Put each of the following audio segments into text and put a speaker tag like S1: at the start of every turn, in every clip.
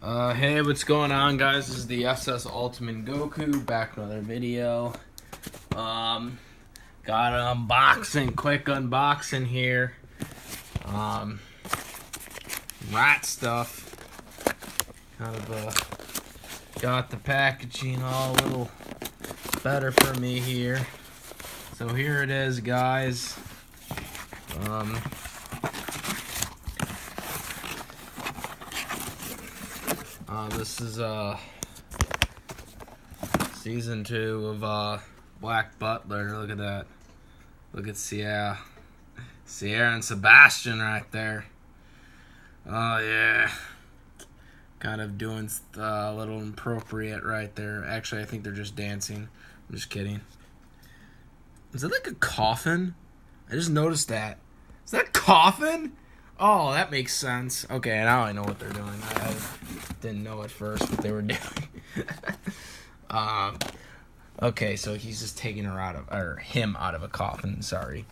S1: Hey, what's going on, guys? This is the SS Ultimate Goku, back with another video. Got an quick unboxing here. Rat stuff. Kind of, got the packaging all a little better for me here. So here it is, guys. This is season 2 of Black Butler. Look at that. Look at Sierra and Sebastian right there. Oh yeah, kind of doing a little inappropriate right there. Actually, I think they're just dancing. I'm just kidding. Is it like a coffin? I just noticed that. Is that a coffin? Oh, that makes sense. Okay, now I know what they're doing. I didn't know at first what they were doing. Okay, so he's just taking him out of a coffin. Sorry.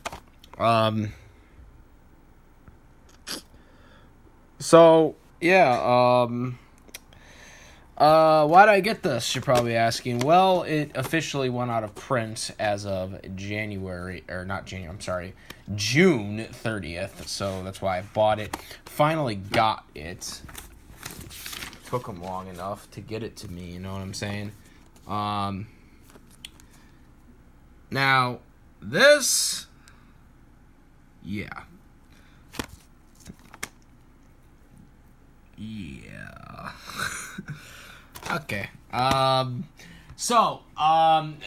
S1: So yeah. Why did I get this? You're probably asking. Well, it officially went out of print as of June 30th. So that's why I bought it. Finally got it. Took them long enough to get it to me. You know what I'm saying? Now this, yeah. Okay.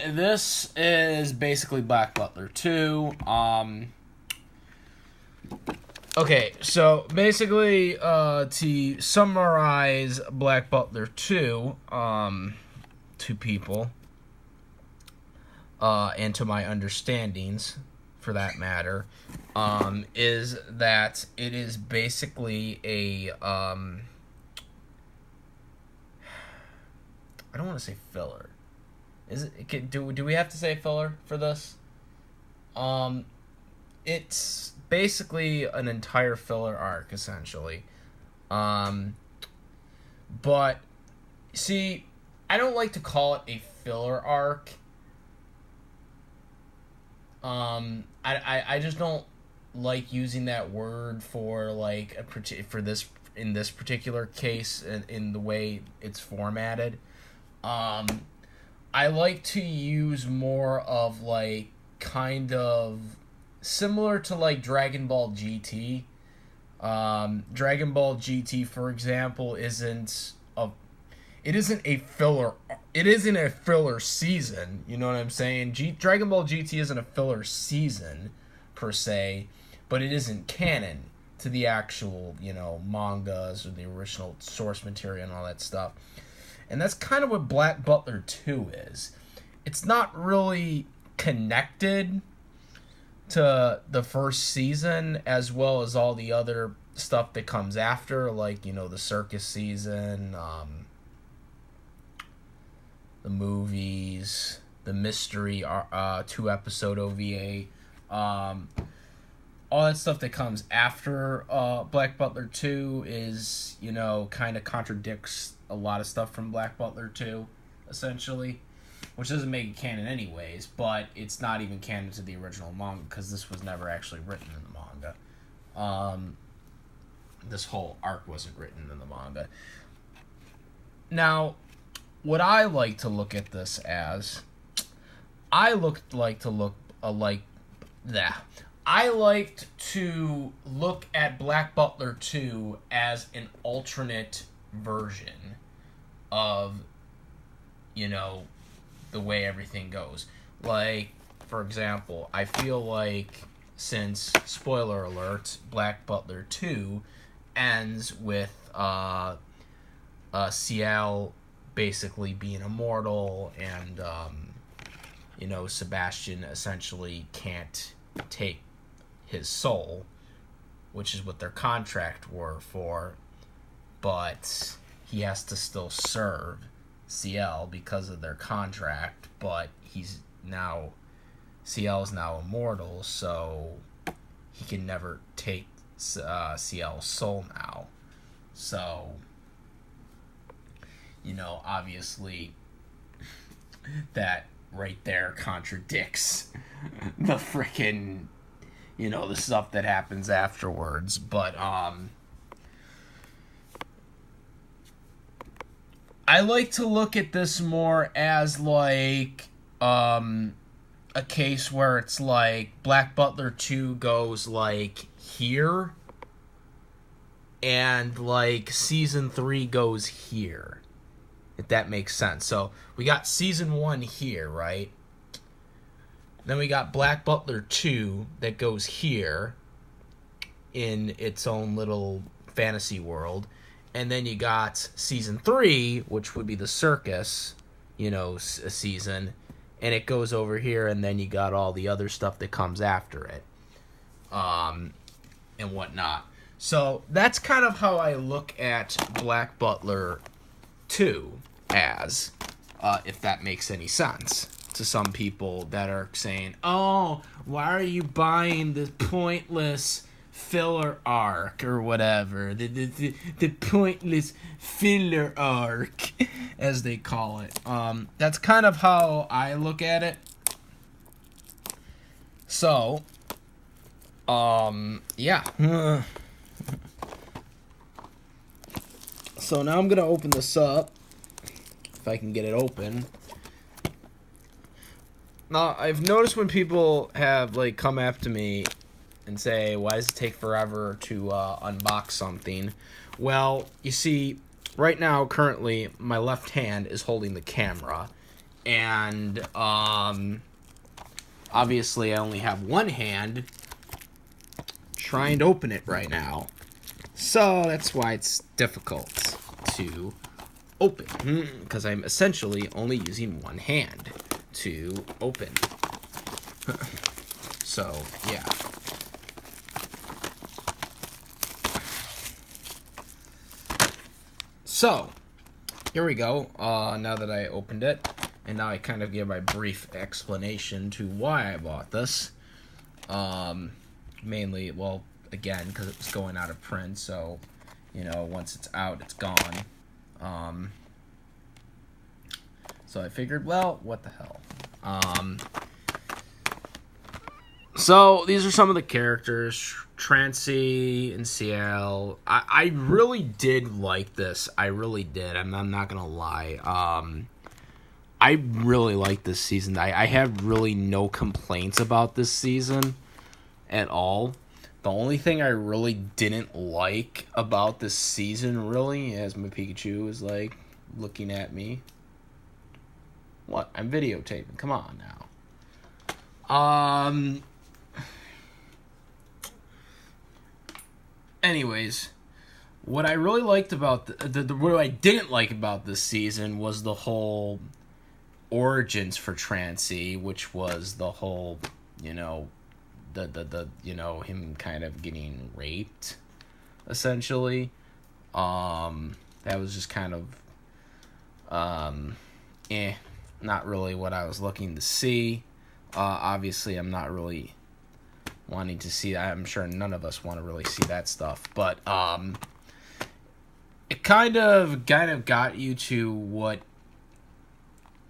S1: This is basically Black Butler 2. Okay, so basically, to summarize Black Butler 2, to people, and to my understandings, for that matter, is that it is basically a, I don't want to say filler. Is it? Do we have to say filler for this? It's basically an entire filler arc, essentially. But see, I don't like to call it a filler arc. I just don't like using that word for like in this particular case in the way it's formatted. I like to use more of like kind of similar to like Dragon Ball GT. Dragon Ball GT, for example, isn't a filler. It isn't a filler season. You know what I'm saying? Dragon Ball GT isn't a filler season per se, but it isn't canon to the actual, mangas or the original source material and all that stuff. And that's kind of what Black Butler 2 is. It's not really connected to the first season as well as all the other stuff that comes after, like, the circus season, the movies, the mystery 2-episode OVA, all that stuff that comes after Black Butler 2 is, kind of contradicts a lot of stuff from Black Butler 2, essentially, which doesn't make it canon anyways, but it's not even canon to the original manga because this was never actually written in the manga. This whole arc wasn't written in the manga. Now, what I like to look at this as, I liked to look at Black Butler 2 as an alternate version of, the way everything goes. Like, for example, I feel like since, spoiler alert, Black Butler 2 ends with Ciel basically being immortal and, Sebastian essentially can't take his soul, which is what their contract were for, but he has to still serve Ciel because of their contract, but Ciel is now immortal, so he can never take Ciel's soul now. So obviously that right there contradicts the freaking, the stuff that happens afterwards. But, I like to look at this more as, like, a case where it's like Black Butler 2 goes, like, here, and, like, Season 3 goes here, if that makes sense. So, we got Season 1 here, right? Then we got Black Butler 2 that goes here in its own little fantasy world. And then you got Season 3, which would be the circus, season, and it goes over here, and then you got all the other stuff that comes after it, and whatnot. So that's kind of how I look at Black Butler 2 as, if that makes any sense to some people that are saying, oh, why are you buying this pointless filler arc or whatever, the pointless filler arc, as they call it. That's kind of how I look at it. So, yeah. So now I'm gonna open this up, if I can get it open. Now, I've noticed when people have, like, come after me and say, why does it take forever to unbox something? Well, you see, right now, currently, my left hand is holding the camera. And, obviously, I only have one hand trying to open it right now. So, that's why it's difficult to open. Because I'm essentially only using one hand to open. So, yeah. So, here we go, now that I opened it, and now I kind of give my brief explanation to why I bought this. Mainly, well, again, because it was going out of print, so, once it's out, it's gone. So I figured, well, what the hell. So, these are some of the characters. Trancy and CL. I really did like this. I really did. I'm not going to lie. I really like this season. I have really no complaints about this season at all. The only thing I really didn't like about this season, really, as my Pikachu is, like, looking at me. What? I'm videotaping. Come on now. Anyways, what I really liked about what I didn't like about this season was the whole origins for Trancy, which was the whole, the him kind of getting raped, essentially. That was just kind of, not really what I was looking to see. Obviously, I'm not really wanting to see that. I'm sure none of us want to really see that stuff, but it kind of got you to what,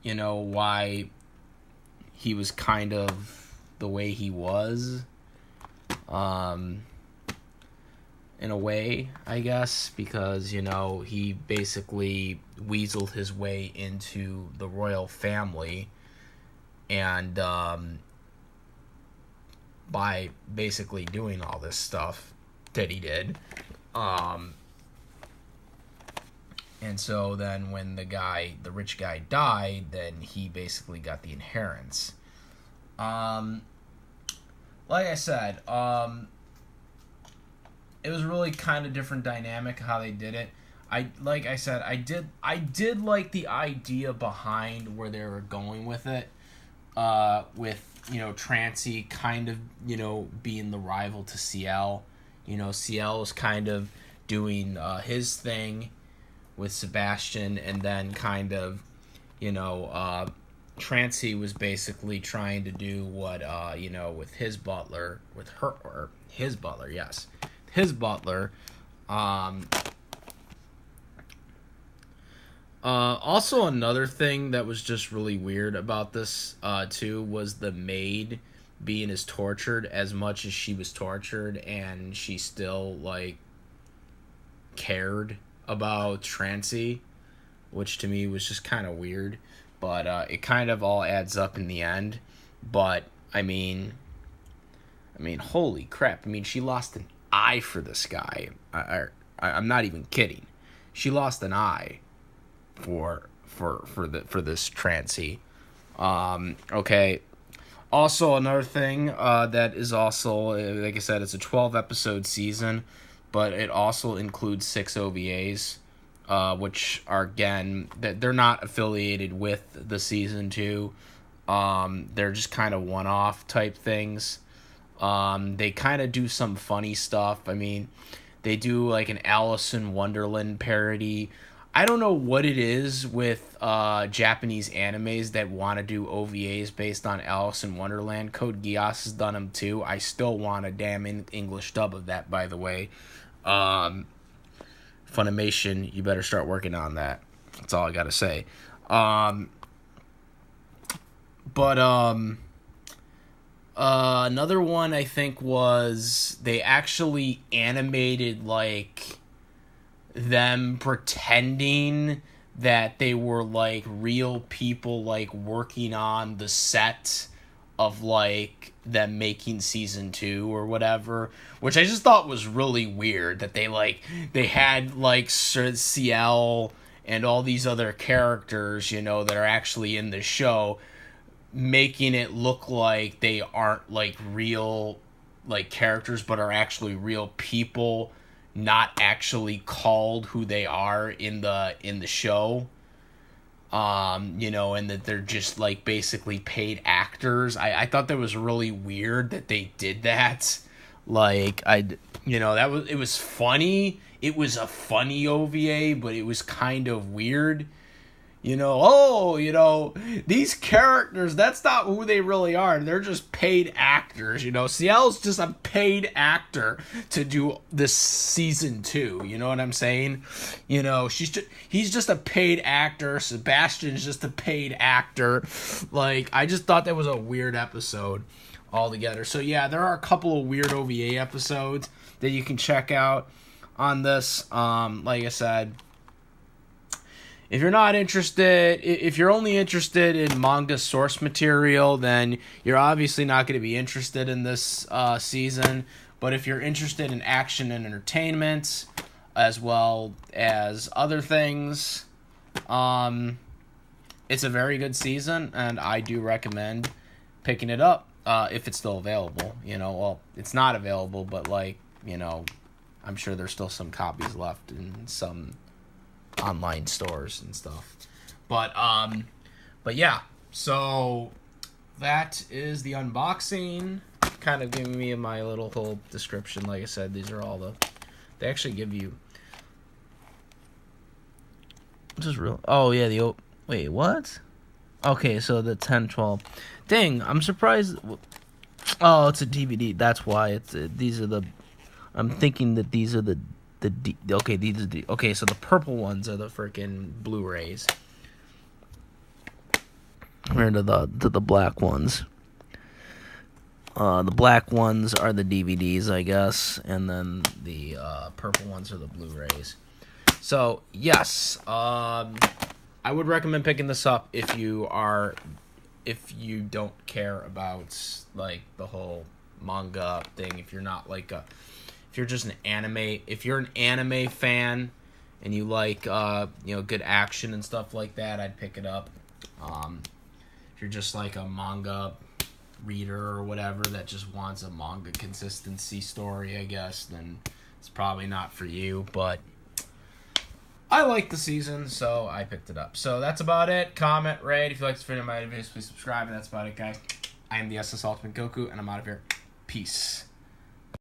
S1: why he was kind of the way he was, in a way, I guess, because, he basically weaseled his way into the royal family, and, by basically doing all this stuff that he did. And so then when the rich guy died, then he basically got the inheritance. Like I said, it was really kind of different dynamic how they did it. I did like the idea behind where they were going with it, with, Trancy kind of, being the rival to CL. CL is kind of doing his thing with Sebastian, and then kind of, Trancy was basically trying to do what, with his butler, his butler, Also, another thing that was just really weird about this, too, was the maid being as tortured as much as she was tortured, and she still, like, cared about Trancy, which to me was just kind of weird. But it kind of all adds up in the end. But, I mean, holy crap. I mean, she lost an eye for this guy. I'm not even kidding. She lost an eye for this Trancy. Okay. Also, another thing that is also, like I said, it's a 12-episode season, but it also includes 6 OVAs, which are, again, they're not affiliated with the season 2. They're just kind of one-off type things. They kind of do some funny stuff. I mean, they do like an Alice in Wonderland parody. I don't know what it is with Japanese animes that want to do OVAs based on Alice in Wonderland. Code Geass has done them too. I still want a damn English dub of that, by the way. Funimation, you better start working on that. That's all I gotta say. Another one I think was they actually animated like them pretending that they were like real people like working on the set of like them making season 2 or whatever, which I just thought was really weird that they had like Ciel and all these other characters, you know, that are actually in the show, making it look like they aren't like real like characters but are actually real people, not actually called who they are in the show. You know, and that they're just like basically paid actors. I thought that was really weird that they did that. Like, it was funny. It was a funny OVA, but it was kind of weird. You know, these characters, that's not who they really are. They're just paid actors, you know. Ciel's just a paid actor to do this season 2, you know what I'm saying? You know, he's just a paid actor. Sebastian's just a paid actor. Like, I just thought that was a weird episode altogether. So, yeah, there are a couple of weird OVA episodes that you can check out on this. Like I said, if you're not interested, if you're only interested in manga source material, then you're obviously not going to be interested in this season. But if you're interested in action and entertainment, as well as other things, it's a very good season, and I do recommend picking it up if it's still available. You know, well, it's not available, but like, you know, I'm sure there's still some copies left in some online stores and stuff. But yeah, so that is the unboxing, kind of giving me my little whole description. Like I said, these are all they actually give you, this is real. Oh yeah, wait, what? Okay, so the 10, 12. Dang, I'm surprised. Oh, it's a DVD. That's why these are the, I'm thinking that these are okay, so the purple ones are the freaking Blu-rays. Compared to the black ones. The black ones are the DVDs, I guess, and then the purple ones are the Blu-rays. So, yes, I would recommend picking this up if you don't care about like the whole manga thing. If you're not like if you're just if you're an anime fan and you like good action and stuff like that, I'd pick it up. If you're just like a manga reader or whatever that just wants a manga consistency story, I guess, then it's probably not for you. But I like the season, so I picked it up. So that's about it. Comment, rate. If you like this video, my videos, please subscribe. And that's about it, guys. I am the SS Ultimate Goku, and I'm out of here. Peace.